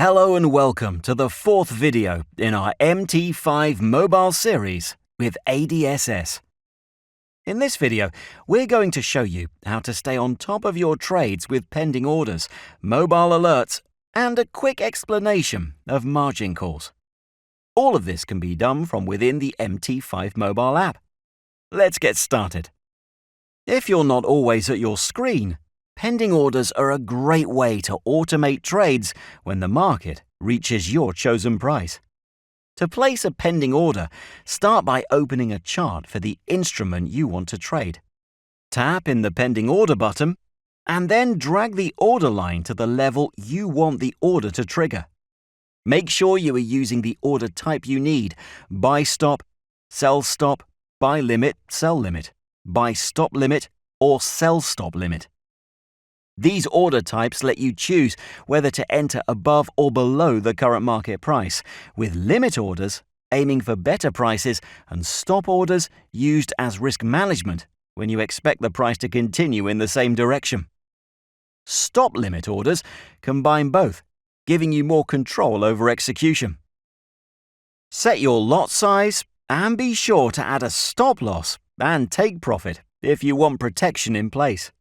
Hello and welcome to the fourth video in our MT5 mobile series with ADSS. In this video, we're going to show you how to stay on top of your trades with pending orders, mobile alerts, and a quick explanation of margin calls. All of this can be done from within the MT5 mobile app. Let's get started. If you're not always at your screen, pending orders are a great way to automate trades when the market reaches your chosen price. To place a pending order, start by opening a chart for the instrument you want to trade. Tap in the Pending Order button, and then drag the order line to the level you want the order to trigger. Make sure you are using the order type you need: buy stop, sell stop, buy limit, sell limit, buy stop limit, or sell stop limit. These order types let you choose whether to enter above or below the current market price, with limit orders aiming for better prices and stop orders used as risk management when you expect the price to continue in the same direction. Stop limit orders combine both, giving you more control over execution. Set your lot size and be sure to add a stop loss and take profit if you want protection in place.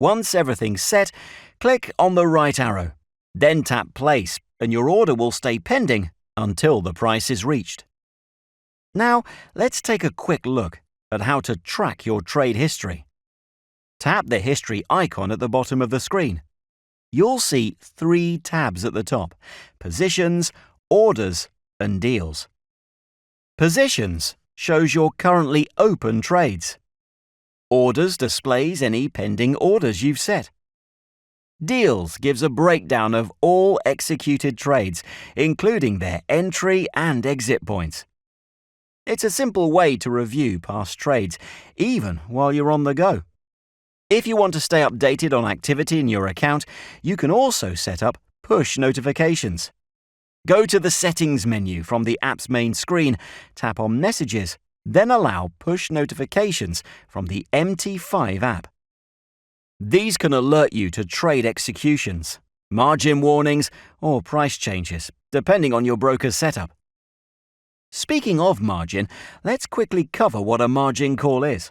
Once everything's set, click on the right arrow, then tap Place, and your order will stay pending until the price is reached. Now, let's take a quick look at how to track your trade history. Tap the History icon at the bottom of the screen. You'll see 3 tabs at the top: Positions, Orders, and Deals. Positions shows your currently open trades. Orders displays any pending orders you've set. Deals gives a breakdown of all executed trades, including their entry and exit points. It's a simple way to review past trades, even while you're on the go. If you want to stay updated on activity in your account, you can also set up push notifications. Go to the Settings menu from the app's main screen, tap on Messages, then allow push notifications from the MT5 app. These can alert you to trade executions, margin warnings, or price changes, depending on your broker's setup. Speaking of margin, let's quickly cover what a margin call is.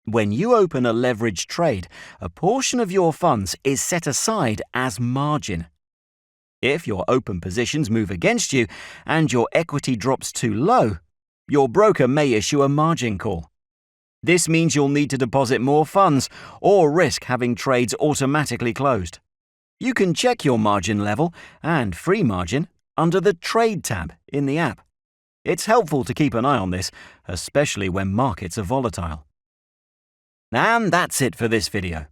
When you open a leveraged trade, a portion of your funds is set aside as margin. If your open positions move against you and your equity drops too low, your broker may issue a margin call. This means you'll need to deposit more funds or risk having trades automatically closed. You can check your margin level and free margin under the Trade tab in the app. It's helpful to keep an eye on this, especially when markets are volatile. And that's it for this video.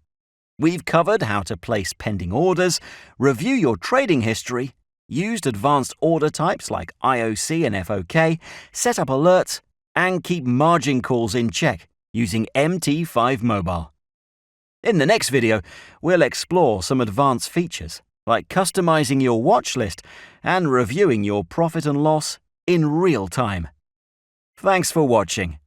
We've covered how to place pending orders, review your trading history, used advanced order types like IOC and FOK, set up alerts, and keep margin calls in check using MT5 Mobile. In the next video, we'll explore some advanced features like customizing your watch list and reviewing your profit and loss in real time. Thanks for watching.